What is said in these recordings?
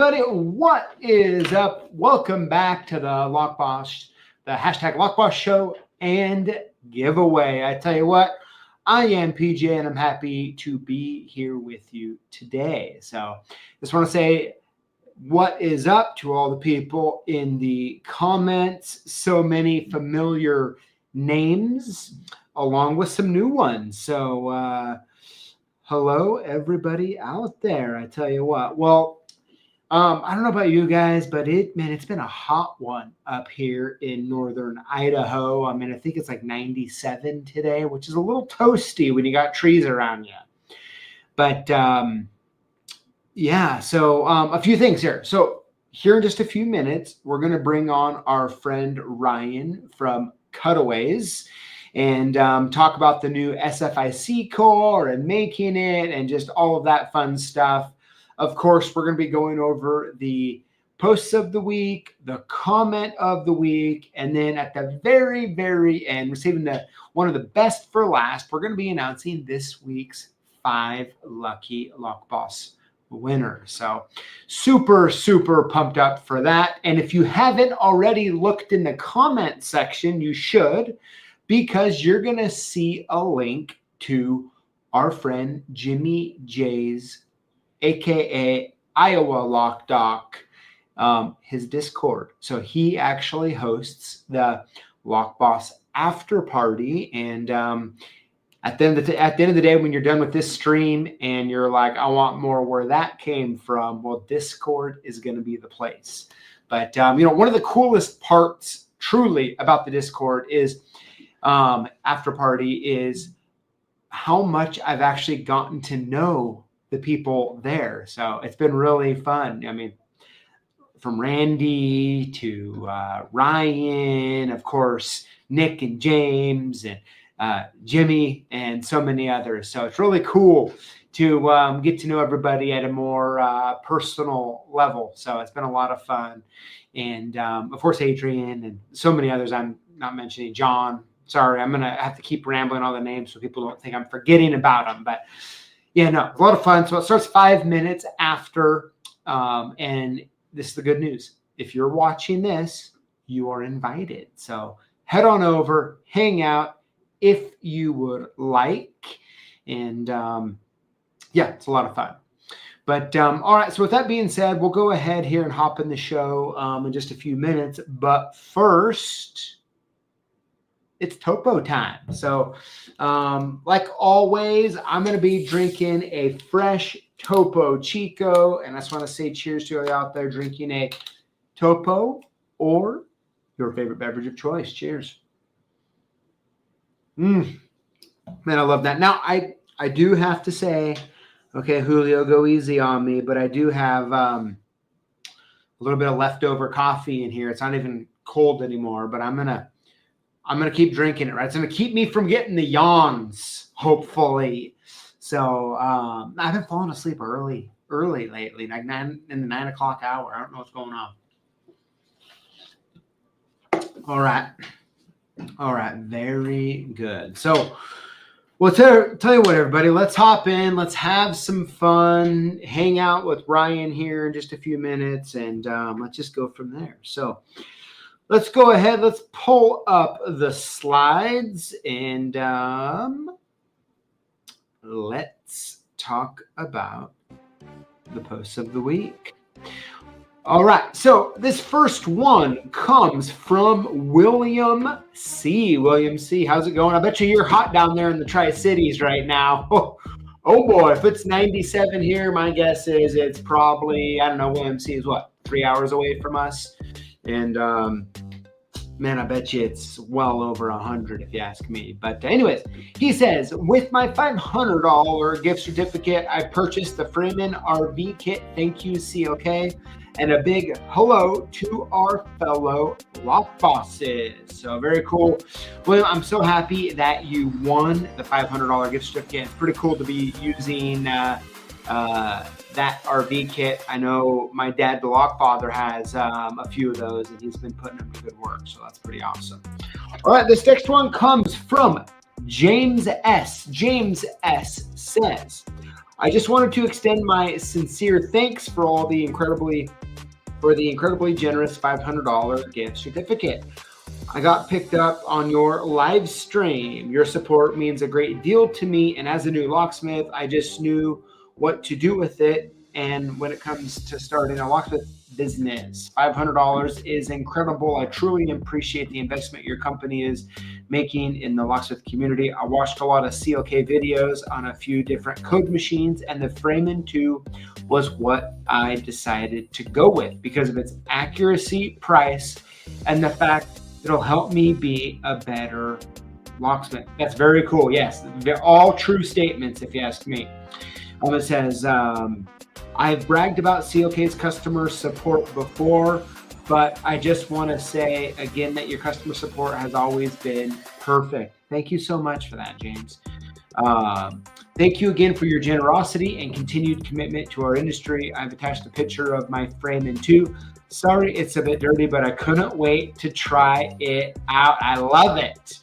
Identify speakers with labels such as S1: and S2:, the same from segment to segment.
S1: everybody, what is up? Welcome back to the hashtag Lockboss show and giveaway. I tell you what, I am PJ and I'm happy to be here with you today. So just want to say what is up to all the people in the comments. So many familiar names along with some new ones. So hello everybody out there. I tell you what, well, I don't know about you guys, but it's been a hot one up here in northern Idaho. I mean, I think it's like 97 today, which is a little toasty when you got trees around you. But yeah, so a few things here. So here in just a few minutes, we're going to bring on our friend Ryan from Cutaways and talk about the new SFIC core and making it and just all of that fun stuff. Of course, we're going to be going over the posts of the week, the comment of the week, and then at the very, very end, we're saving one of the best for last. We're going to be announcing this week's 5 lucky Lockboss winners. So super, super pumped up for that. And if you haven't already looked in the comment section, you should, because you're going to see a link to our friend Jimmy J's AKA Iowa Lock Doc, his Discord. So he actually hosts the Lockboss after party. And at the end of the day, when you're done with this stream and you're like, I want more where that came from, well, Discord is going to be the place. But one of the coolest parts truly about the Discord is after party is how much I've actually gotten to know the people there. So it's been really fun. I mean, from Randy to Ryan, of course, Nick and James and Jimmy and so many others. So it's really cool to get to know everybody at a more personal level. So it's been a lot of fun. And of course, Adrian and so many others I'm not mentioning. John, sorry, I'm going to have to keep rambling all the names so people don't think I'm forgetting about them. But yeah, no, a lot of fun. So it starts 5 minutes after, and this is the good news. If you're watching this, you are invited. So head on over, hang out if you would like. And yeah, it's a lot of fun. But all right, so with that being said, we'll go ahead here and hop in the show in just a few minutes. But first, it's topo time. So like always, I'm going to be drinking a fresh Topo Chico. And I just want to say cheers to you out there drinking a Topo or your favorite beverage of choice. Cheers. Man, I love that. Now, I do have to say, okay, Julio, go easy on me, but I do have a little bit of leftover coffee in here. It's not even cold anymore, but I'm going to keep drinking it, right? It's going to keep me from getting the yawns, hopefully. So I've been falling asleep early lately, like in the 9 o'clock hour. I don't know what's going on. All right. Very good. So well, tell you what, everybody, let's hop in. Let's have some fun, hang out with Ryan here in just a few minutes, and let's just go from there. So let's go ahead. Let's pull up the slides and let's talk about the posts of the week. All right. So this first one comes from William C. William C. How's it going? I bet you're hot down there in the Tri-Cities right now. Oh boy. If it's 97 here, my guess is it's probably, I don't know, William C. is what, 3 hours away from us? And man, I bet you it's well over 100 if you ask me. But anyways, he says, with my $500 gift certificate, I purchased the Freeman RV kit. Thank you, CLK. And a big hello to our fellow lock bosses. So very cool. William, I'm so happy that you won the $500 gift certificate. It's pretty cool to be using that RV kit. I know my dad, the lock father, has a few of those, and he's been putting them to good work. So that's pretty awesome. All right, this next one comes from James S. James S. says, I just wanted to extend my sincere thanks for the incredibly generous $500 gift certificate. I got picked up on your live stream. Your support means a great deal to me, and as a new locksmith, I just knew what to do with it. And when it comes to starting a locksmith business, $500 is incredible. I truly appreciate the investment your company is making in the locksmith community. I watched a lot of CLK videos on a few different code machines, and the Freeman 2 was what I decided to go with because of its accuracy, price, and the fact it'll help me be a better locksmith. That's very cool. Yes, they're all true statements if you ask me. It says, I've bragged about CLK's customer support before, but I just want to say again that your customer support has always been perfect. Thank you so much for that, James. Thank you again for your generosity and continued commitment to our industry. I've attached a picture of my Freeman 2. Sorry, it's a bit dirty, but I couldn't wait to try it out. I love it.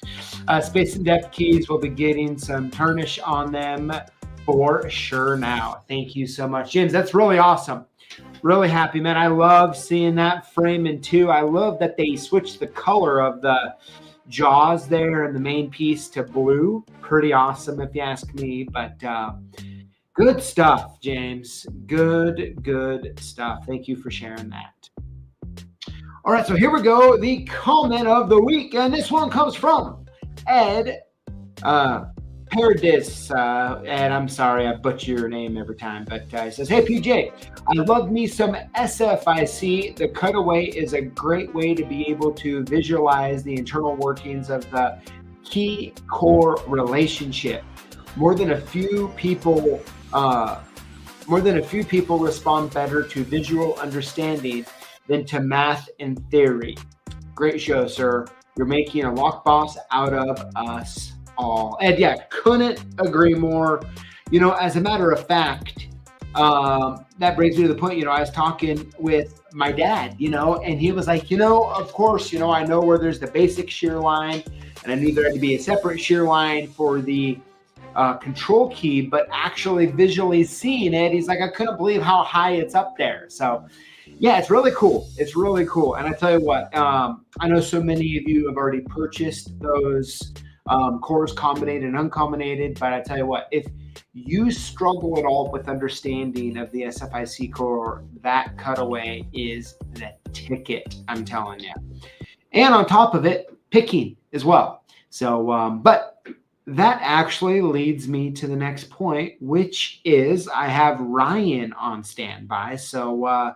S1: Space and depth keys will be getting some tarnish on them for sure now. Thank you so much, James. That's really awesome. Really happy, man. I love seeing that Freeman 2. I love that they switched the color of the jaws there and the main piece to blue. Pretty awesome if you ask me, but good stuff, James. Good stuff. Thank you for sharing that. All right, so here we go. The comment of the week, and this one comes from Ed Paradis. Ed, I'm sorry, I butcher your name every time, but he says, hey, PJ, I love me some SFIC. The Cutaway is a great way to be able to visualize the internal workings of the key core relationship. More than a few people respond better to visual understanding than to math and theory. Great show, sir. You're making a lock boss out of us all. And yeah, couldn't agree more. As a matter of fact, that brings me to the point, I was talking with my dad, and he was like, of course, I know where there's the basic shear line, and I knew there had to be a separate shear line for the control key, but actually visually seeing it, he's like, I couldn't believe how high it's up there. So yeah, it's really cool. It's really cool. And I tell you what, I know so many of you have already purchased those cores, combinated and uncombinated, but I tell you what, if you struggle at all with understanding of the SFIC core, that Cutaway is the ticket, I'm telling you. And on top of it, picking as well. So, but that actually leads me to the next point, which is I have Ryan on standby. So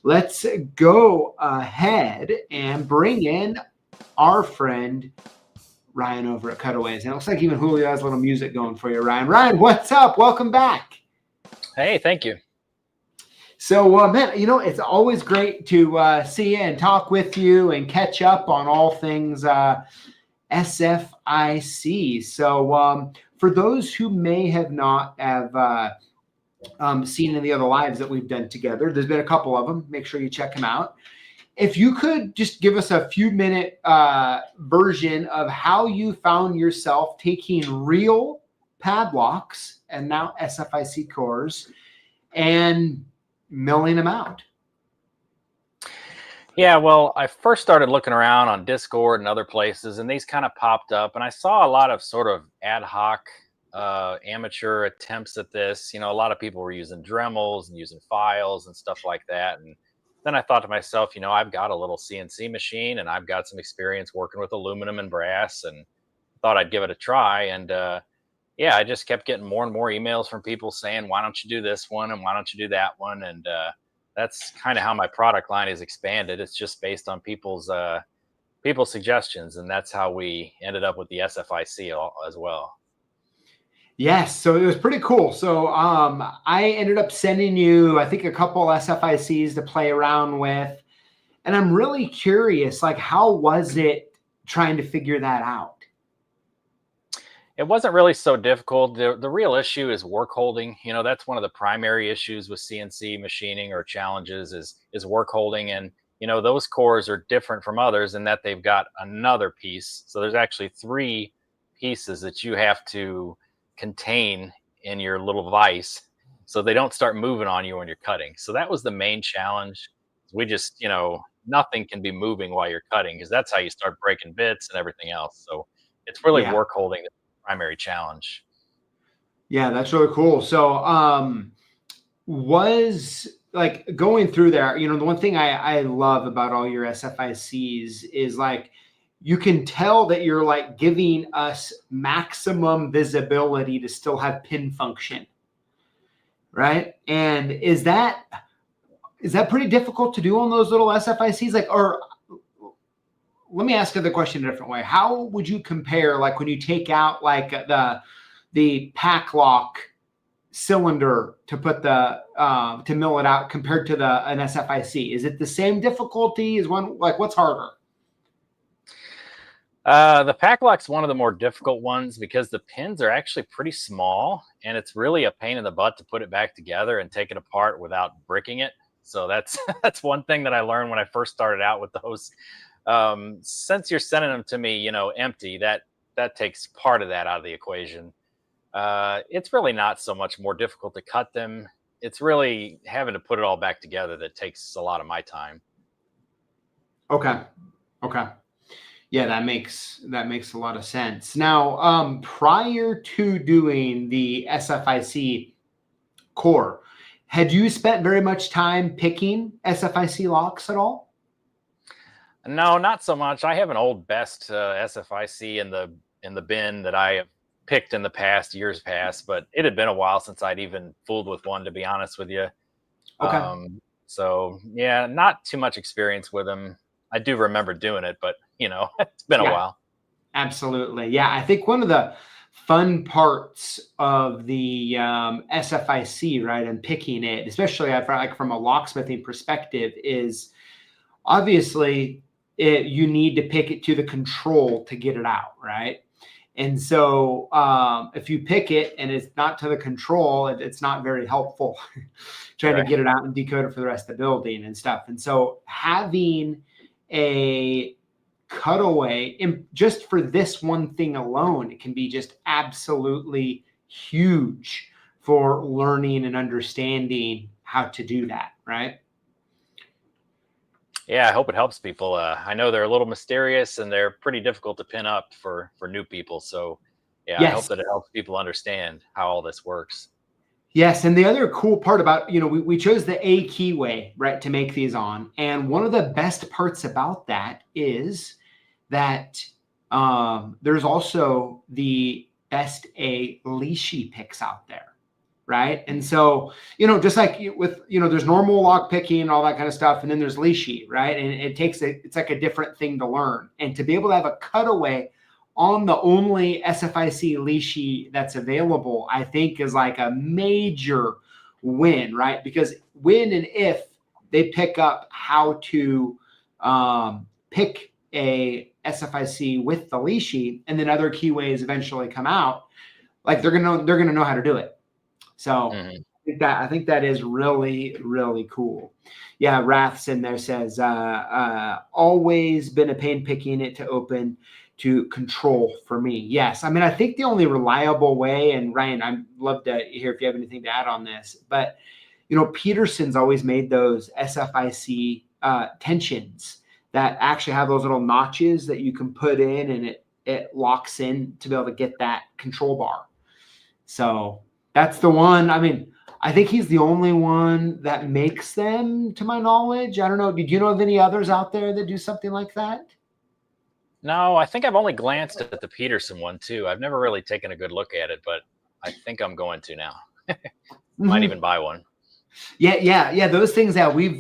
S1: let's go ahead and bring in our friend Ryan over at Cutaways. And it looks like even Julio has a little music going for you, Ryan. Ryan, what's up? Welcome back.
S2: Hey, thank you.
S1: So, man, it's always great to see you and talk with you and catch up on all things SFIC. So for those who may have not have seen any of the other lives that we've done together, there's been a couple of them. Make sure you check them out. If you could just give us a few minute version of how you found yourself taking real padlocks and now SFIC cores and milling them out.
S2: Yeah, well, I first started looking around on Discord and other places, and these kind of popped up, and I saw a lot of sort of ad hoc amateur attempts at this. A lot of people were using Dremels and using files and stuff like that. And then I thought to myself, I've got a little CNC machine and I've got some experience working with aluminum and brass, and thought I'd give it a try. And yeah, I just kept getting more and more emails from people saying, why don't you do this one? And why don't you do that one? And that's kind of how my product line is expanded. It's just based on people's suggestions. And that's how we ended up with the SFIC as well.
S1: Yes, so it was pretty cool. So I ended up sending you, I think, a couple SFICs to play around with. And I'm really curious, like, how was it trying to figure that out?
S2: It wasn't really so difficult. The real issue is work holding. That's one of the primary issues with CNC machining or challenges is work holding. And, those cores are different from others in that they've got another piece. So there's actually 3 pieces that you have to contain in your little vise so they don't start moving on you when you're cutting. So that was the main challenge. We just, nothing can be moving while you're cutting, because that's how you start breaking bits and everything else. So it's really
S1: Yeah.
S2: work holding the primary challenge.
S1: Yeah, that's really cool. So, was like going through there, the one thing I love about all your SFICs is like you can tell that you're like giving us maximum visibility to still have pin function, right? And is that pretty difficult to do on those little SFICs? Like, or let me ask you the question a different way. How would you compare, like when you take out like the pack lock cylinder to put the to mill it out compared to an SFIC? Is it the same difficulty? Is one like what's harder?
S2: The pack lock's one of the more difficult ones because the pins are actually pretty small, and it's really a pain in the butt to put it back together and take it apart without bricking it. So that's that's one thing that I learned when I first started out with those. Since you're sending them to me, empty, that takes part of that out of the equation. It's really not so much more difficult to cut them. It's really having to put it all back together that takes a lot of my time.
S1: Okay. Yeah, that makes a lot of sense. Now, prior to doing the SFIC core, had you spent very much time picking SFIC locks at all?
S2: No, not so much. I have an old best SFIC in the bin that I have picked in the past, years past, but it had been a while since I'd even fooled with one, to be honest with you.
S1: Okay.
S2: So yeah, not too much experience with them. I do remember doing it, but it's been a
S1: Yeah,
S2: while.
S1: absolutely. Yeah, I think one of the fun parts of the SFIC, right, and picking it, especially like from a locksmithing perspective, is obviously you need to pick it to the control to get it out, right? And so if you pick it and it's not to the control, it's not very helpful trying to get it out and decode it for the rest of the building and stuff. And so having a cutaway, just for this one thing alone, it can be just absolutely huge for learning and understanding how to do that, right?
S2: Yeah, I hope it helps people. I know they're a little mysterious and they're pretty difficult to pin up for new people. So yeah, I hope
S1: Yes.
S2: that it helps people understand how all this works.
S1: Yes, and the other cool part about, we chose the A keyway, right, to make these on. And one of the best parts about that is that there's also the best A leashy picks out there, right? And so, just like with, there's normal lock picking and all that kind of stuff, and then there's leashy, right? And it's like a different thing to learn. And to be able to have a cutaway on the only SFIC leashy that's available, I think is like a major win, right? Because when and if they pick up how to pick a SFIC with the leashy, and then other keyways eventually come out, like they're gonna know how to do it. So I think that is really, really cool. Yeah, Rath's in there says always been a pain picking it to open to control for me. Yes. I mean, I think the only reliable way, and Ryan, I'd love to hear if you have anything to add on this, but Peterson's always made those SFIC tensions that actually have those little notches that you can put in, and it locks in to be able to get that control bar. So that's the one. I mean, I think he's the only one that makes them, to my knowledge. I don't know. Did you know of any others out there that do something like that?
S2: No, I think I've only glanced at the Peterson one too. I've never really taken a good look at it, but I think I'm going to now. Might even buy one.
S1: Yeah. Those things that we've,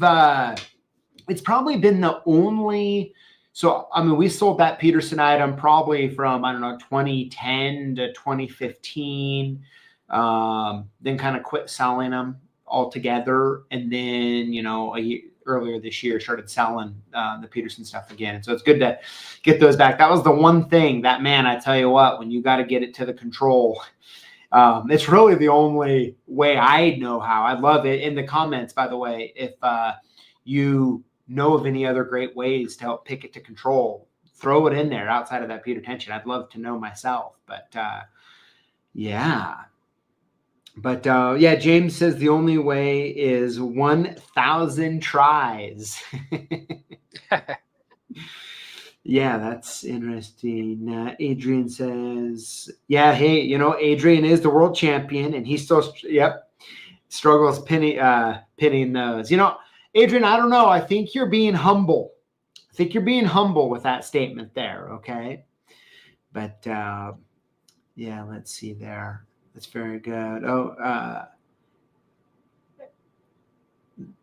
S1: it's probably been the only. So, I mean, we sold that Peterson item probably from, 2010 to 2015, then kind of quit selling them altogether. And then, a year earlier this year, started selling the Peterson stuff again. And so it's good to get those back. That was the one thing that, man, I tell you what, when you got to get it to the control, it's really the only way I know how. I'd love it in the comments, by the way, if you know of any other great ways to help pick it to control, throw it in there outside of that Peter tension. I'd love to know myself, but yeah. But yeah, James says the only way is 1,000 tries. Yeah, that's interesting. Adrian says, yeah, hey, Adrian is the world champion, and he still, yep, struggles pinning those. Adrian, I don't know. I think you're being humble. I think you're being humble with that statement there. Okay, but yeah, let's see there. That's very good.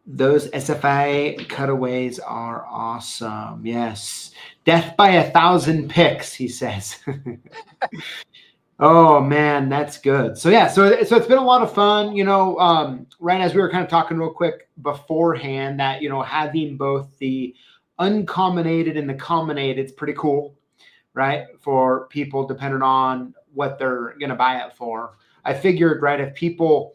S1: Those SFI cutaways are awesome. Yes. Death by 1,000 picks, he says. Oh man, that's good. So yeah, so it's been a lot of fun, right as we were kind of talking real quick beforehand that, having both the uncommonated and the commonated, it's pretty cool, right? For people depending on what they're going to buy it for. I figured, right, if people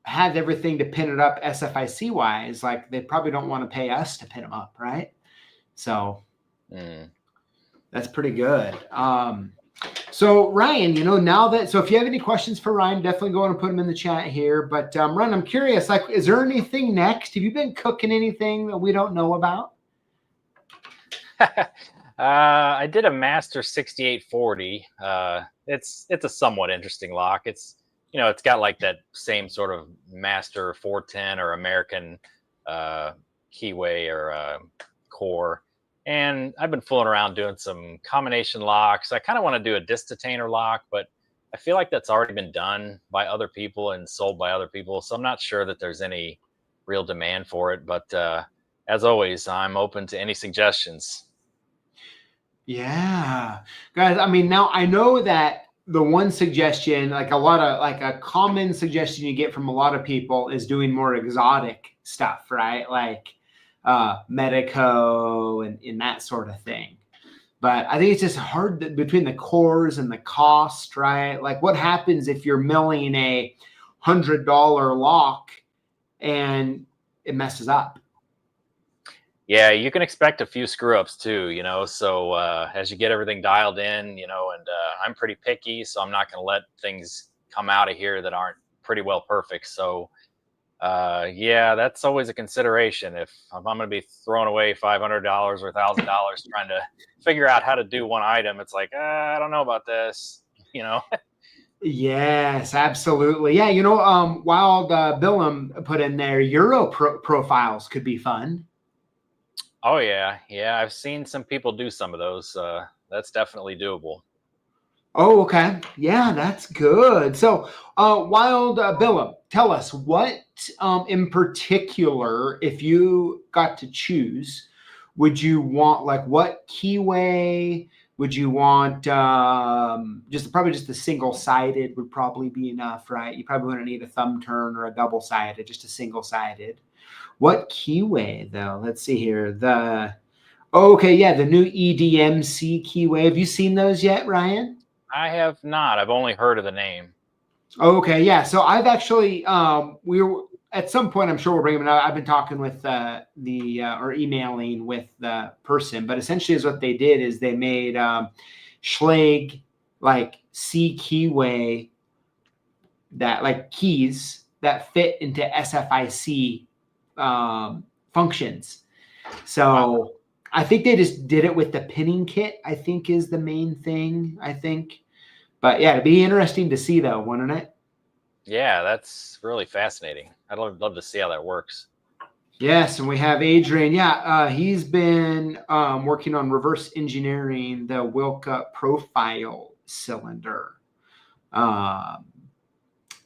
S1: have everything to pin it up SFIC wise, like they probably don't want to pay us to pin them up, right? So that's pretty good. So Ryan, so if you have any questions for Ryan, definitely go and put them in the chat here. But Ryan, I'm curious, like, is there anything next? Have you been cooking anything that we don't know about?
S2: I did a Master 6840. It's a somewhat interesting lock. It's got like that same sort of Master 410 or American keyway or core. And I've been fooling around doing some combination locks. I kind of want to do a disc detainer lock, but I feel like that's already been done by other people and sold by other people. So I'm not sure that there's any real demand for it. But as always, I'm open to any suggestions.
S1: Yeah, guys. I mean, now I know that the one suggestion, like a common suggestion you get from a lot of people is doing more exotic stuff, right? Like Medico and that sort of thing. But I think it's just hard between the cores and the cost, right? Like what happens if you're milling a $100 lock and it messes up?
S2: Yeah, you can expect a few screw ups too, so as you get everything dialed in, and I'm pretty picky, so I'm not going to let things come out of here that aren't pretty well perfect. So yeah, that's always a consideration. If I'm going to be throwing away $500 or $1,000 trying to figure out how to do one item, it's like, I don't know about this,
S1: Yes, absolutely. Yeah, Wild Billum put in there, Euro profiles could be fun.
S2: Oh yeah, I've seen some people do some of those. That's definitely doable.
S1: Oh, okay. Yeah, that's good. So, Wild Billum, tell us what in particular, if you got to choose, would you want? Like, what keyway would you want? Probably just a single sided would probably be enough, right? You probably wouldn't need a thumb turn or a double sided, just a single sided. What keyway though? Let's see here. The new EDMC keyway. Have you seen those yet, Ryan?
S2: I have not. I've only heard of the name.
S1: Okay, yeah. So I've actually we were at some point. I'm sure we'll bring them up. I've been talking with or emailing with the person, but essentially, is what they did is they made Schlage like C keyway that like keys that fit into SFIC functions. So. Wow. I think they just did it with the pinning kit, I think is the main thing, I think. But yeah, it'd be interesting to see though, wouldn't it?
S2: Yeah, that's really fascinating. I'd love to see how that works.
S1: Yes, and we have Adrian. Yeah, he's been working on reverse engineering the Wilka profile cylinder.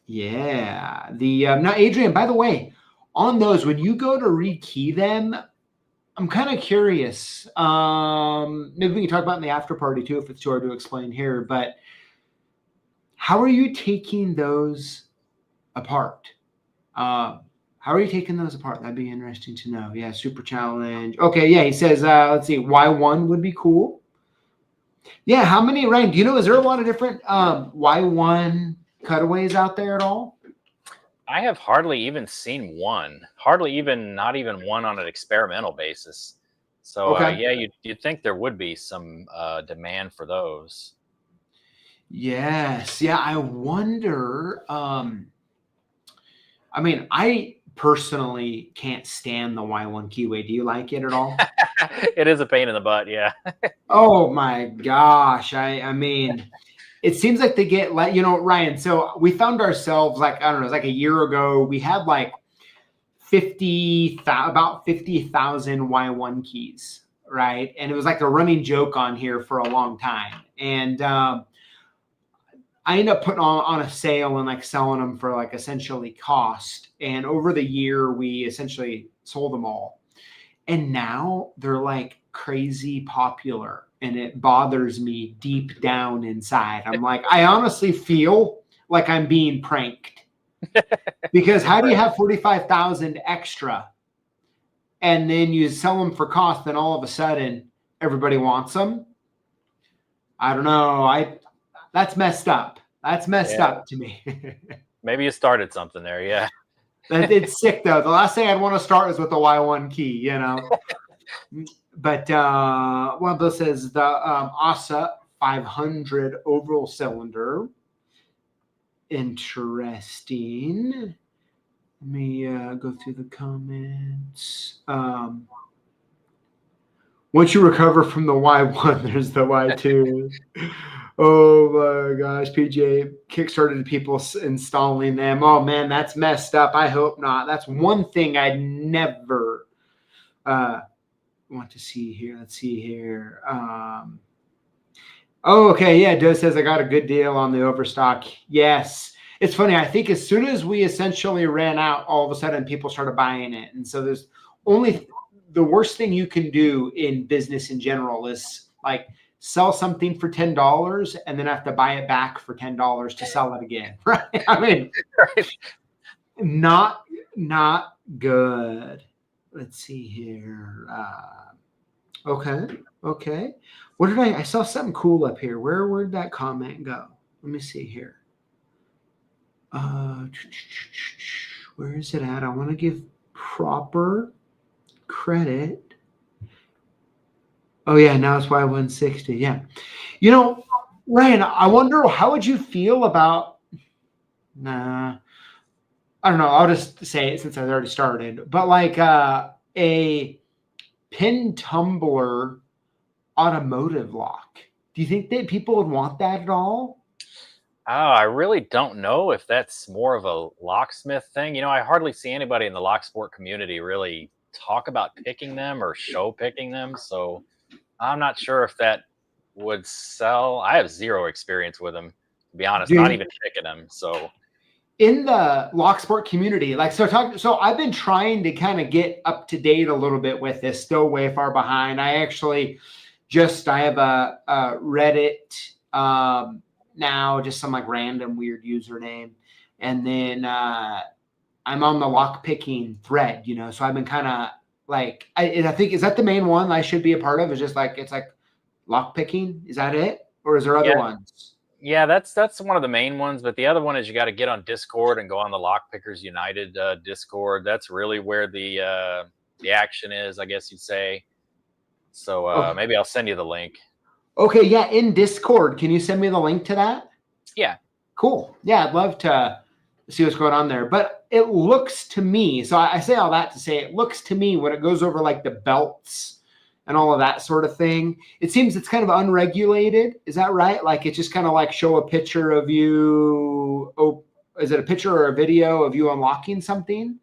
S1: Yeah. Now, Adrian, by the way, on those, when you go to rekey them, I'm kind of curious. Maybe we can talk about in the after party too, if it's too hard to explain here. But how are you taking those apart? How are you taking those apart? That'd be interesting to know. Yeah, super challenge. Okay, yeah, he says, let's see, Y1 would be cool. Yeah, how many, Ryan, do you know, is there a lot of different Y1 cutaways out there at all?
S2: I have hardly even seen one. Not even one on an experimental basis. So
S1: okay.
S2: yeah, you'd think there would be some demand for those.
S1: Yes. Yeah. I wonder. I mean, I personally can't stand the Y1 keyway. Do you like it at all?
S2: It is a pain in the butt. Yeah.
S1: Oh my gosh. I mean, it seems like they get like, Ryan, so we found ourselves like, I don't know, it was like a year ago, we had like about 50,000 Y1 keys, right? And it was like a running joke on here for a long time. And I ended up putting on a sale and like selling them for like essentially cost. And over the year, we essentially sold them all. And now they're like crazy popular. And it bothers me deep down inside. I'm like, I honestly feel like I'm being pranked. Because how do you have 45,000 extra and then you sell them for cost, then all of a sudden everybody wants them? I don't know. That's messed up. That's messed up to me.
S2: Maybe you started something there. Yeah.
S1: It's sick though. The last thing I'd want to start is with the Y1 key, But one of those says the ASA 500 oval cylinder. Interesting. Let me go through the comments. Once you recover from the Y1, there's the Y2. Oh my gosh, PJ kickstarted people installing them. Oh man, that's messed up. I hope not. That's one thing I'd never want to see here. Let's see here. Oh, okay. Yeah, Doe says I got a good deal on the overstock. Yes. It's funny. I think as soon as we essentially ran out, all of a sudden people started buying it. And so there's only the worst thing you can do in business in general is like sell something for $10 and then have to buy it back for $10 to sell it again. Right. I mean, not good. Let's see here. Okay. What did I saw something cool up here. Where'd that comment go? Let me see here. Where is it at? I want to give proper credit. Oh yeah, now it's Y160. Yeah. Ryan, I wonder how would you feel about I don't know. I'll just say it since I've already started. But like a pin tumbler automotive lock. Do you think that people would want that at all?
S2: Oh, I really don't know if that's more of a locksmith thing. I hardly see anybody in the lock sport community really talk about picking them or show picking them. So I'm not sure if that would sell. I have zero experience with them, to be honest, not even picking them. So
S1: in the lock sport community, so I've been trying to kind of get up to date a little bit with this, still way far behind. I actually I have a Reddit now, just some like random weird username. And then I'm on the lock picking thread, so I've been kind of like, I think, is that the main one I should be a part of? It's just like, it's like lock picking. Is that it? Or is there other ones?
S2: Yeah, that's one of the main ones. But the other one is you got to get on Discord and go on the Lock Pickers United Discord. That's really where the action is, I guess you'd say. So maybe I'll send you the link.
S1: Okay, yeah, in Discord. Can you send me the link to that?
S2: Yeah.
S1: Cool. Yeah, I'd love to see what's going on there. But it looks to me, so I say all that to say it looks to me when it goes over like the belts and all of that sort of thing, it seems it's kind of unregulated. Is that right? Like it just kind of like show a picture of you. Oh, is it a picture or a video of you unlocking something?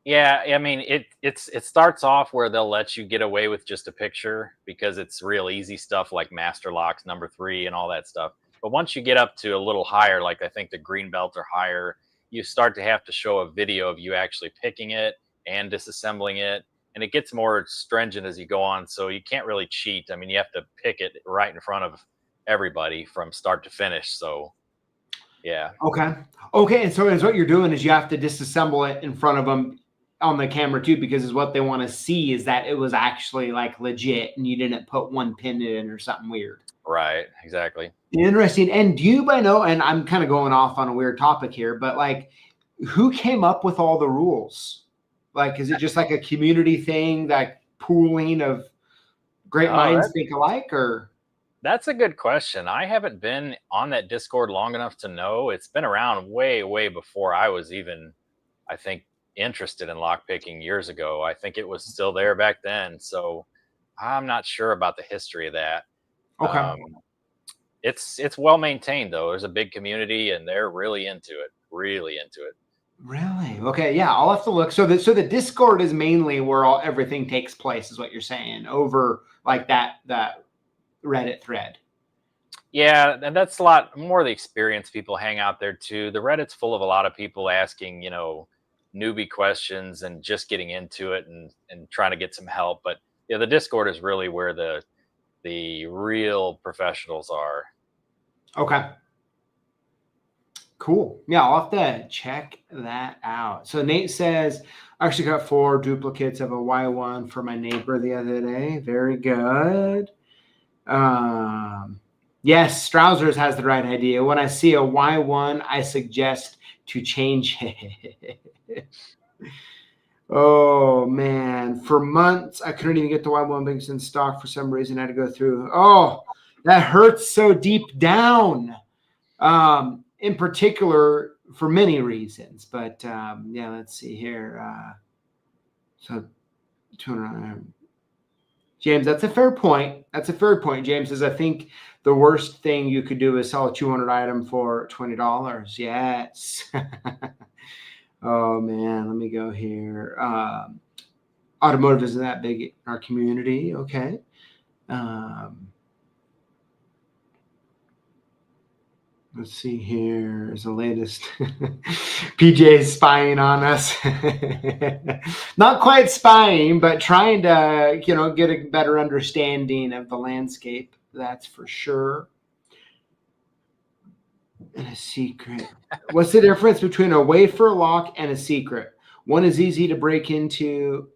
S2: Yeah, I mean, it starts off where they'll let you get away with just a picture because it's real easy stuff like master locks, number 3 and all that stuff. But once you get up to a little higher, like I think the green belt or higher, you start to have to show a video of you actually picking it and disassembling it. And it gets more stringent as you go on. So you can't really cheat. I mean, you have to pick it right in front of everybody from start to finish. So yeah.
S1: Okay. And so what you're doing is you have to disassemble it in front of them on the camera too, because is what they want to see is that it was actually like legit and you didn't put one pin in or something weird.
S2: Right. Exactly.
S1: Interesting. And do you know, and I'm kind of going off on a weird topic here, but like who came up with all the rules? Like, is it just like a community thing, like pooling of great minds think alike, or?
S2: That's a good question. I haven't been on that Discord long enough to know. It's been around way, way before I was even, I think, interested in lockpicking years ago. I think it was still there back then. So I'm not sure about the history of that.
S1: Okay.
S2: Um, it's well maintained though. There's a big community and they're really into it. Really into it.
S1: Really? Okay. Yeah, I'll have to look. So the Discord is mainly where everything takes place, is what you're saying, over like that Reddit thread.
S2: Yeah, and that's a lot more of the experience people hang out there too. The Reddit's full of a lot of people asking, newbie questions and just getting into it and trying to get some help. But yeah, the Discord is really where the real professionals are.
S1: Okay. Cool. Yeah, I'll have to check that out. So Nate says, I actually got 4 duplicates of a Y1 for my neighbor the other day. Very good. Yes, Strousers has the right idea. When I see a Y1, I suggest to change it. Oh, man. For months, I couldn't even get the Y1 Binks in stock for some reason. I had to go through. Oh, that hurts so deep down. In particular, for many reasons. But, yeah, let's see here. So 200. James, that's a fair point. That's a fair point, James. Is I think the worst thing you could do is sell a 200 item for $20. Yes. Oh, man. Let me go here. Automotive isn't that big in our community. Okay. Let's see here. There's the latest. PJ spying on us. Not quite spying, but trying to, get a better understanding of the landscape. That's for sure. And a secret. What's the difference between a wafer lock and a secret? One is easy to break into,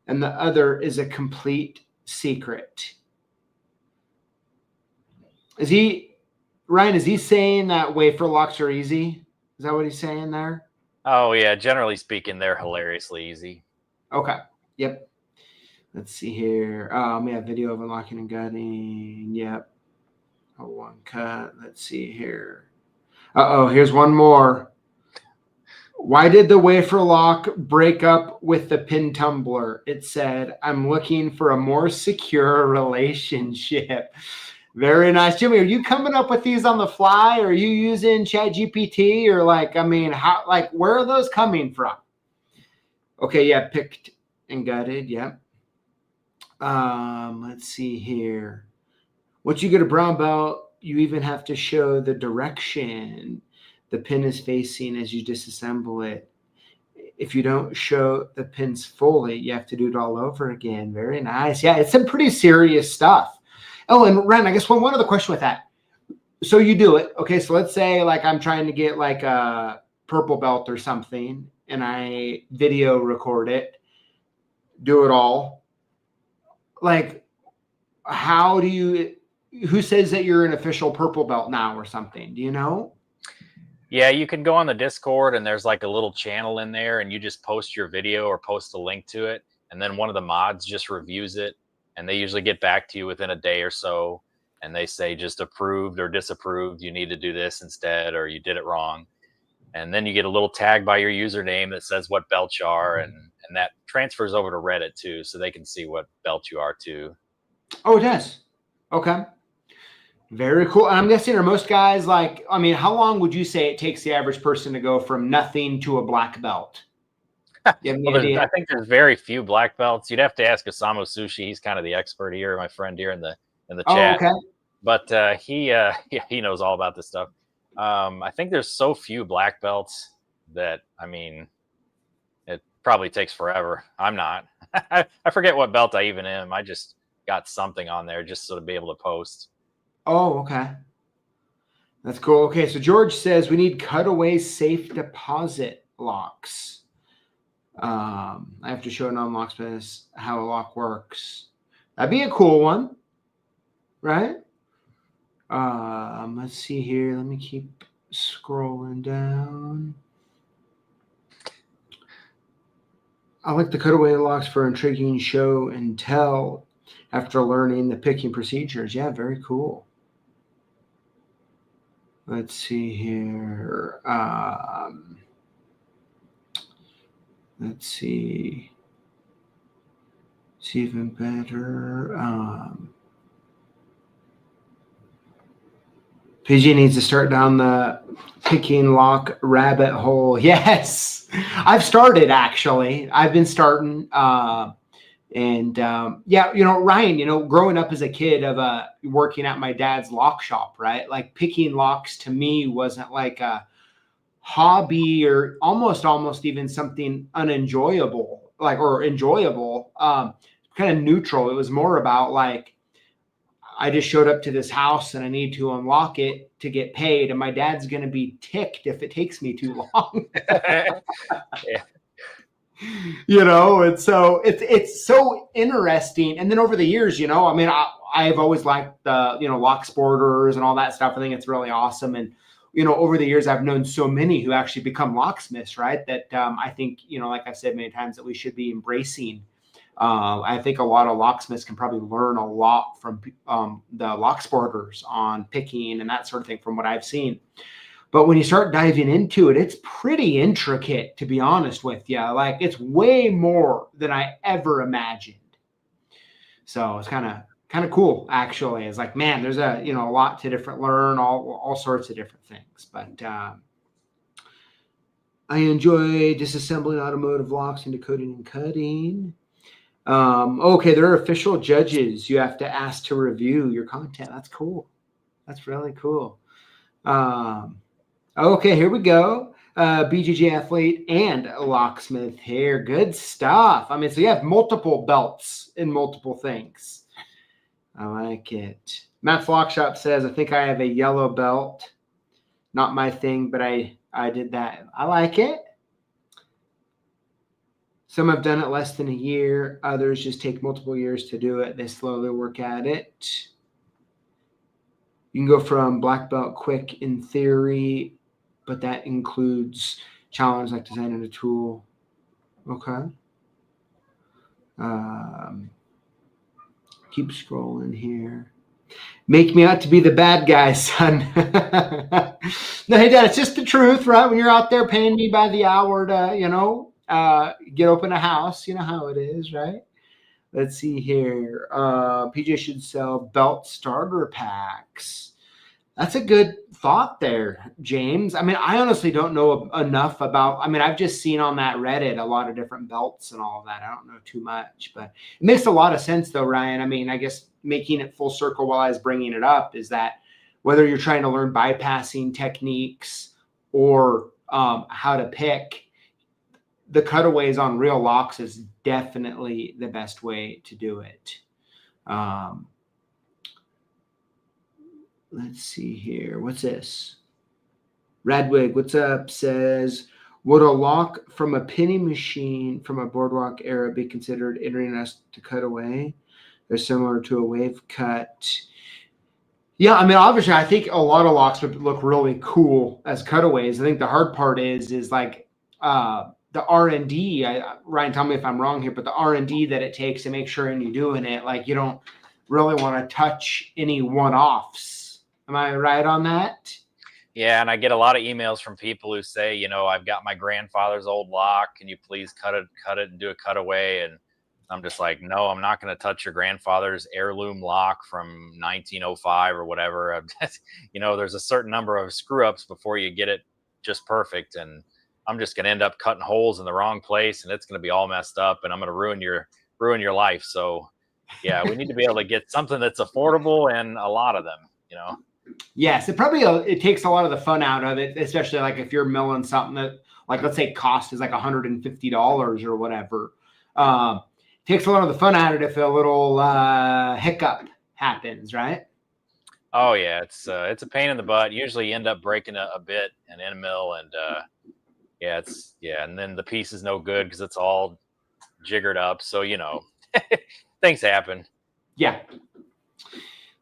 S1: and the other is a complete secret. Ryan, is he saying that wafer locks are easy? Is that what he's saying there?
S2: Oh, yeah. Generally speaking, they're hilariously easy.
S1: Okay. Yep. Let's see here. We have video of unlocking and gutting. Yep. One cut. Let's see here. Here's one more. Why did the wafer lock break up with the pin tumbler? It said, I'm looking for a more secure relationship. Very nice. Jimmy, are you coming up with these on the fly? Are you using ChatGPT or where are those coming from? Okay. Yeah. Picked and gutted. Yep. Let's see here. Once you get a brown belt, you even have to show the direction the pin is facing as you disassemble it. If you don't show the pins fully, you have to do it all over again. Very nice. Yeah, it's some pretty serious stuff. Oh, and Ren, I guess one other question with that. So you do it. Okay, so let's say I'm trying to get a purple belt or something, and I video record it, do it all. Who says that you're an official purple belt now or something? Do you know?
S2: Yeah, you can go on the Discord and there's a little channel in there and you just post your video or post a link to it. And then one of the mods just reviews it and they usually get back to you within a day or so. And they say just approved or disapproved. You need to do this instead, or you did it wrong. And then you get a little tag by your username that says what belt you are. And that transfers over to Reddit too. So they can see what belt you are too.
S1: Oh, it does. Okay. Very cool. And I'm guessing are most guys how long would you say it takes the average person to go from nothing to a black belt?
S2: Well, I think there's very few black belts. You'd have to ask Osamu Sushi. He's kind of the expert here, my friend here in the chat.
S1: Okay.
S2: But he knows all about this stuff. I think there's so few black belts that it probably takes forever. I'm not. I forget what belt I even am. I just got something on there just so to be able to post.
S1: Oh, okay. That's cool. Okay, so George says we need Cutaway safe deposit locks. I have to show a non-locksmith how a lock works. That'd be a cool one, right? Let's see here. Let me keep scrolling down. I like the Cutaway locks for intriguing show and tell after learning the picking procedures. Yeah, very cool. Let's see here. Let's see. It's even better. PG needs to start down the picking lock rabbit hole. Yes, I've started actually. I've been starting. Yeah, Ryan, growing up as a kid of working at my dad's lock shop, right? Like picking locks to me wasn't like a hobby or almost even something unenjoyable, or enjoyable, kind of neutral. It was more about like, I just showed up to this house and I need to unlock it to get paid. And my dad's going to be ticked if it takes me too long.
S2: Yeah.
S1: And so it's so interesting. And then over the years, I've always liked the, lock sporters and all that stuff. I think it's really awesome. And, over the years, I've known so many who actually become locksmiths, right? That I think, like I've said many times, that we should be embracing. I think a lot of locksmiths can probably learn a lot from the lock sporters on picking and that sort of thing from what I've seen. But when you start diving into it, it's pretty intricate, to be honest with you. Like, it's way more than I ever imagined. So it's kind of cool, actually. It's like, man, there's a lot to learn, all sorts of different things. But I enjoy disassembling automotive locks and decoding and cutting. Okay, there are official judges you have to ask to review your content. That's cool. That's really cool. Okay, here we go. BJJ athlete and a locksmith here. Good stuff. I mean, so you have multiple belts in multiple things. I like it. Matt's Lock Shop says, I think I have a yellow belt. Not my thing, but I did that. I like it. Some have done it less than a year. Others just take multiple years to do it. They slowly work at it. You can go from black belt quick in theory, but that includes challenges like designing a tool. Okay. Keep scrolling here. Make me out to be the bad guy, son. No, hey, Dad, it's just the truth, right? When you're out there paying me by the hour to, get open a house, you know how it is, right? Let's see here. PJ should sell belt starter packs. That's a good thought there, James. I mean, I honestly don't know enough about, I've just seen on that Reddit a lot of different belts and all of that. I don't know too much, but it makes a lot of sense though, Ryan. I mean, I guess making it full circle while I was bringing it up is that whether you're trying to learn bypassing techniques or how to pick, the cutaways on real locks is definitely the best way to do it. Let's see here. What's this? Radwig, what's up? Says, would a lock from a penny machine from a boardwalk era be considered entering us to cutaway? They're similar to a wave cut. Yeah, I mean, obviously, I think a lot of locks would look really cool as cutaways. I think the hard part is like the R&D. Ryan, tell me if I'm wrong here, but the R&D that it takes to make sure when you're doing it, like you don't really want to touch any one-offs. Am I right on that?
S2: Yeah, and I get a lot of emails from people who say, I've got my grandfather's old lock. Can you please cut it and do a cutaway? And I'm just like, no, I'm not going to touch your grandfather's heirloom lock from 1905 or whatever. There's a certain number of screw ups before you get it just perfect. And I'm just going to end up cutting holes in the wrong place and it's going to be all messed up and I'm going to ruin your life. So yeah, we need to be able to get something that's affordable and a lot of them,
S1: Yes, it takes a lot of the fun out of it, especially like if you're milling something that, like, let's say cost is like $150 or whatever. Takes a lot of the fun out of it if a little hiccup happens, right?
S2: Oh yeah, it's a pain in the butt. Usually you end up breaking a bit and end mill, and and then the piece is no good because it's all jiggered up. So things happen.
S1: Yeah.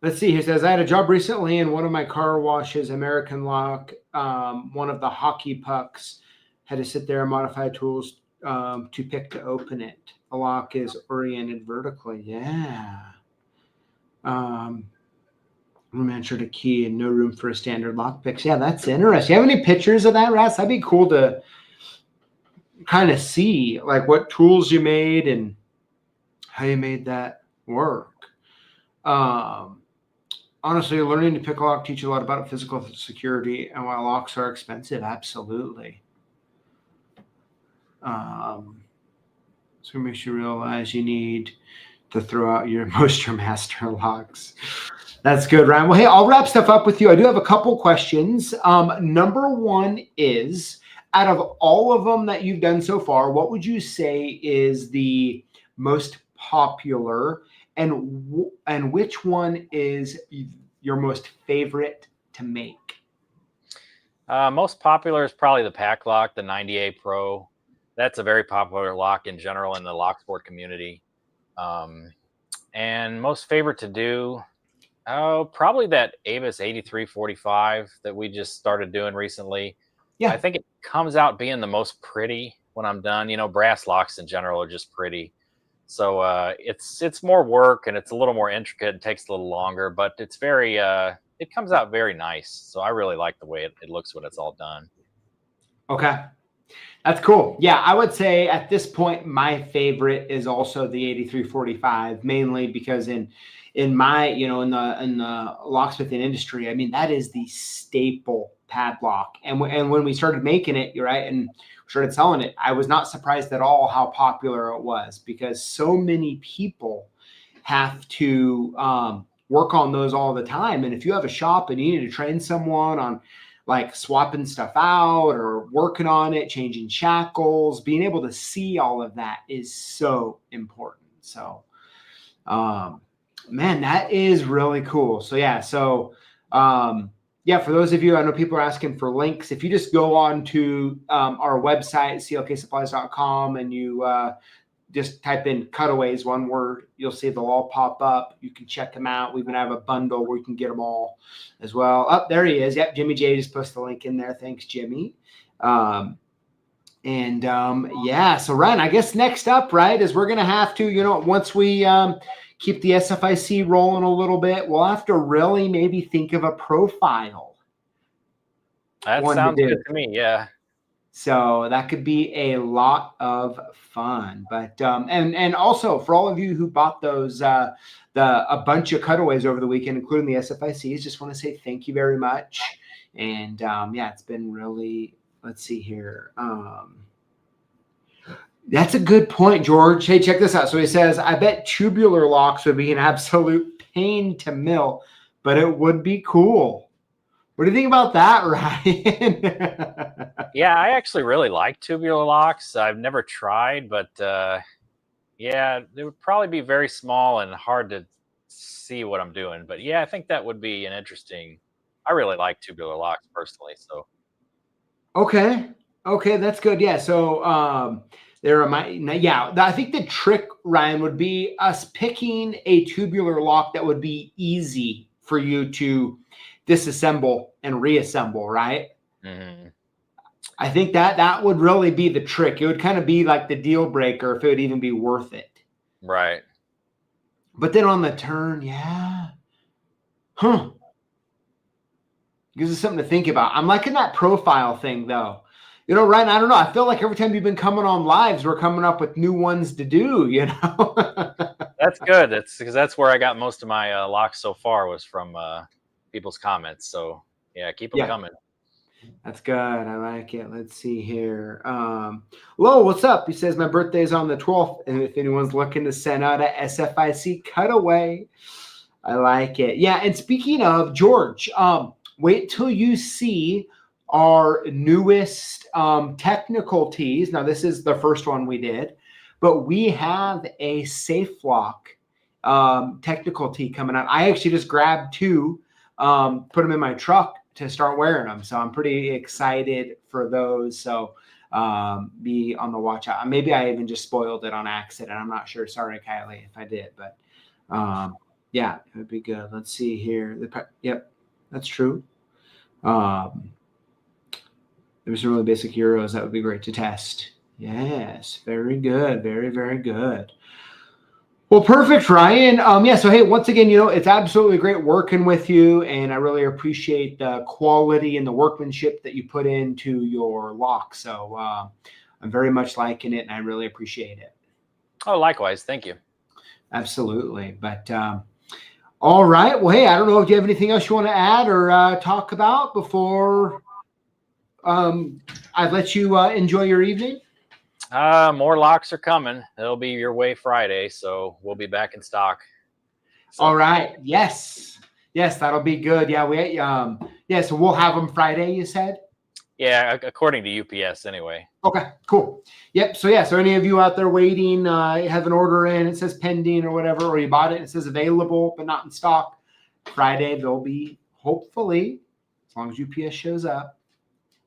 S1: Let's see. He says, I had a job recently and one of my car washes, American lock, one of the hockey pucks, had to sit there and modify tools to pick to open it. The lock is oriented vertically. Yeah. room enter to key and no room for a standard lockpicks. Yeah, that's interesting. You have any pictures of that, Ras? That'd be cool to kind of see like what tools you made and how you made that work. Honestly, learning to pick a lock teach you a lot about physical security and why locks are expensive. Absolutely. So it makes you realize you need to throw out your most your master locks. That's good, Ryan. Well, hey, I'll wrap stuff up with you. I do have a couple questions. Number one is, out of all of them that you've done so far, what would you say is the most popular, and which one is your most favorite to make?
S2: Most popular is probably the pack lock, the 90A Pro. That's a very popular lock in general in the lock sport community. And most favorite to do, probably that Avis 8345 that we just started doing recently. Yeah, I think it comes out being the most pretty when I'm done. You know, brass locks in general are just pretty. So it's more work and it's a little more intricate and takes a little longer, but it's very it comes out very nice. So I really like the way it looks when it's all done.
S1: Okay. That's cool. Yeah, I would say at this point, my favorite is also the 8345, mainly because in my, in the locksmithing industry, I mean, that is the staple padlock. And when we started making it, you're right, and started selling it, I was not surprised at all how popular it was, because so many people have to work on those all the time. And if you have a shop and you need to train someone on like swapping stuff out or working on it, changing shackles, being able to see all of that is so important. So, man, that is really cool. So yeah. So, yeah, for those of you, I know people are asking for links. If you just go on to our website, CLKsupplies.com, and you just type in Cutaways, one word, you'll see they'll all pop up. You can check them out. We even have a bundle where you can get them all as well. Oh, there he is. Yep, Jimmy J just posted the link in there. Thanks, Jimmy. Yeah, so Ryan, I guess next up, right, is we're going to have to, once we keep the SFIC rolling a little bit, we'll have to really maybe think of a profile.
S2: That sounds good to me, yeah.
S1: So that could be a lot of fun. But and also for all of you who bought those a bunch of cutaways over the weekend, including the SFICs, just want to say thank you very much. And yeah, it's been really, let's see here. That's a good point, George. Hey, check this out. So he says, I bet tubular locks would be an absolute pain to mill, but it would be cool. What do you think about that, Ryan?
S2: Yeah, I actually really like tubular locks. I've never tried, but yeah, they would probably be very small and hard to see what I'm doing. But yeah, I think that would be an interesting. I really like tubular locks personally. So.
S1: Okay, that's good. Yeah, so I think the trick, Ryan, would be us picking a tubular lock that would be easy for you to disassemble and reassemble, right?
S2: Mm-hmm.
S1: I think that would really be the trick. It would kind of be like the deal breaker if it would even be worth it.
S2: Right.
S1: But then on the turn, yeah. Huh. Gives us something to think about. I'm liking that profile thing, though. Ryan, I don't know. I feel like every time you've been coming on lives, we're coming up with new ones to do,
S2: That's good. That's because that's where I got most of my locks so far was from people's comments. So yeah, keep them coming.
S1: That's good. I like it. Let's see here. Lo, what's up? He says my birthday is on the 12th, and if anyone's looking to send out a SFIC cutaway, I like it. Yeah, and speaking of George, wait till you see our newest technical tees. Now, this is the first one we did, but we have a safe lock technical tee coming out. I actually just grabbed two, put them in my truck to start wearing them. So I'm pretty excited for those. So be on the watch out. Maybe I even just spoiled it on accident. I'm not sure. Sorry, Kylie, if I did, but yeah, it would be good. Let's see here. Yep, that's true. There's some really basic Euros that would be great to test. Yes, very good. Very, very good. Well, perfect, Ryan. Yeah, so hey, once again, it's absolutely great working with you, and I really appreciate the quality and the workmanship that you put into your lock. So I'm very much liking it, and I really appreciate it.
S2: Oh, likewise. Thank you.
S1: Absolutely. But all right. Well, hey, I don't know if you have anything else you want to add or talk about before I let you enjoy your evening.
S2: More locks are coming. They'll be your way Friday, so we'll be back in stock. So.
S1: All right. Yes, that'll be good. Yeah, so we'll have them Friday, you said?
S2: Yeah, according to UPS anyway.
S1: Okay, cool. Yep. So so any of you out there waiting, have an order in, it says pending or whatever, or you bought it, it says available but not in stock. Friday they'll be, hopefully, as long as UPS shows up,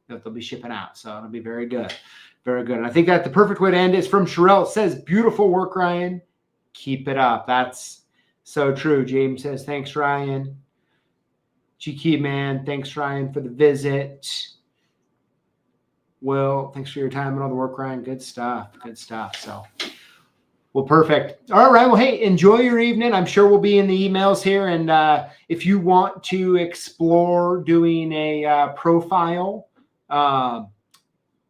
S1: that they'll be shipping out. So it'll be very good. Very good. And I think that the perfect way to end is from Sherelle. It says, beautiful work, Ryan. Keep it up. That's so true. James says, thanks, Ryan. Cheeky man, thanks, Ryan, for the visit. Will, thanks for your time and all the work, Ryan. Good stuff. Good stuff. So, well, perfect. All right. Well, hey, enjoy your evening. I'm sure we'll be in the emails here. And if you want to explore doing a profile,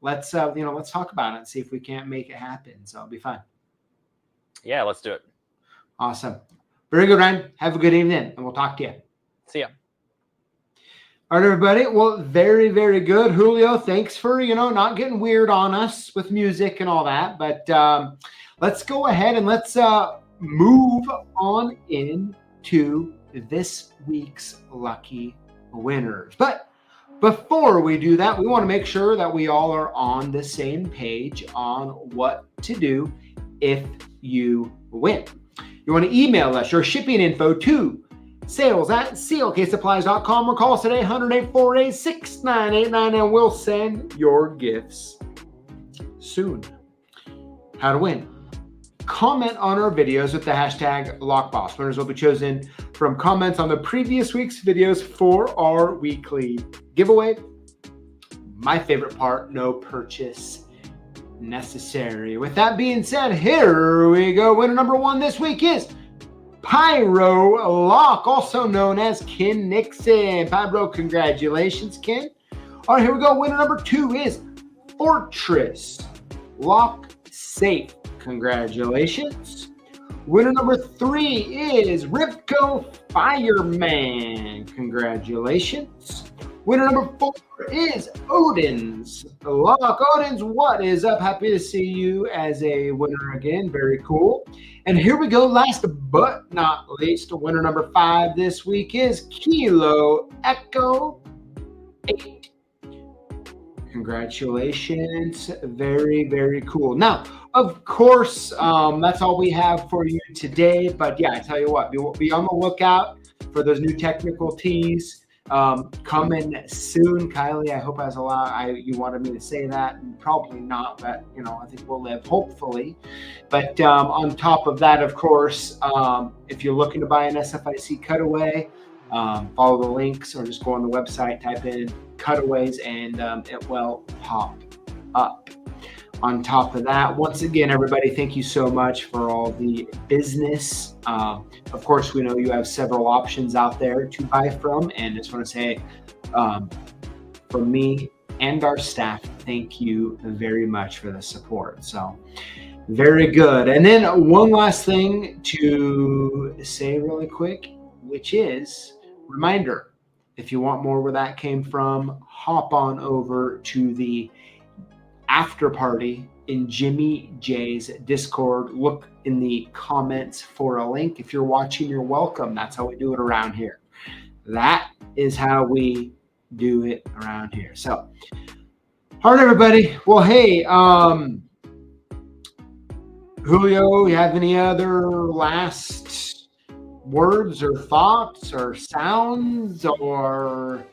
S1: let's talk about it and see if we can't make it happen. So it'll be fun.
S2: Yeah, let's do it.
S1: Awesome. Very good, Ryan. Have a good evening, and we'll talk to you.
S2: See ya.
S1: All right, everybody. Well, very, very good. Julio, thanks for, not getting weird on us with music and all that. But let's go ahead and let's move on into this week's lucky winners. But before we do that, we want to make sure that we all are on the same page on what to do if you win. You want to email us your shipping info to sales@CLKsupplies.com or call us today, 108-486-9989, and we'll send your gifts soon. How to win. Comment on our videos with the hashtag LockBoss. Winners will be chosen from comments on the previous week's videos for our weekly giveaway. My favorite part, no purchase necessary. With that being said, here we go. Winner number 1 this week is Pyro Lock, also known as Ken Nixon. Pyro, congratulations, Ken. All right, here we go. Winner number 2 is Fortress Lock Safe. Congratulations. Winner number 3 is Ripco Fireman. Congratulations. Winner number 4 is Odin's Lock. Odin's, what is up? Happy to see you as a winner again. Very cool. And here we go. Last but not least, winner number 5 this week is Kilo Echo 8. Congratulations. Very, very cool. Now, of course, that's all we have for you today. But yeah, I tell you what, be on the lookout for those new technical tees coming soon. Kylie, I hope I was you wanted me to say that. Probably not, but I think we'll live, hopefully. But on top of that, of course, if you're looking to buy an SFIC Cutaway, follow the links or just go on the website, type in Cutaways, and it will pop up. On top of that, once again, everybody, thank you so much for all the business. Of course, we know you have several options out there to buy from, and just want to say, from me and our staff, thank you very much for the support. So, very good. And then one last thing to say really quick, which is reminder, if you want more where that came from, hop on over to the after party in Jimmy J's Discord. Look in the comments for a link. If you're watching, you're welcome. That's how we do it around here. That is how we do it around here. So, all right, everybody. Well, hey, Julio, you have any other last words or thoughts or sounds or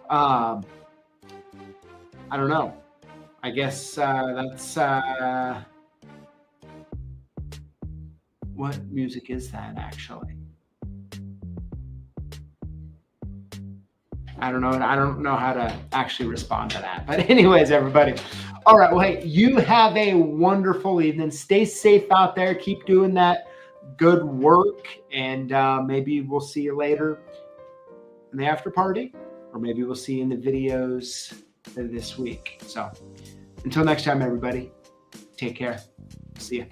S1: I don't know. I guess that's what music is that actually? I don't know. I don't know how to actually respond to that. But anyways, everybody. All right. Well, hey, you have a wonderful evening. Stay safe out there. Keep doing that good work, and maybe we'll see you later in the after party, or maybe we'll see you in the videos this week. So until next time, everybody, take care. See ya.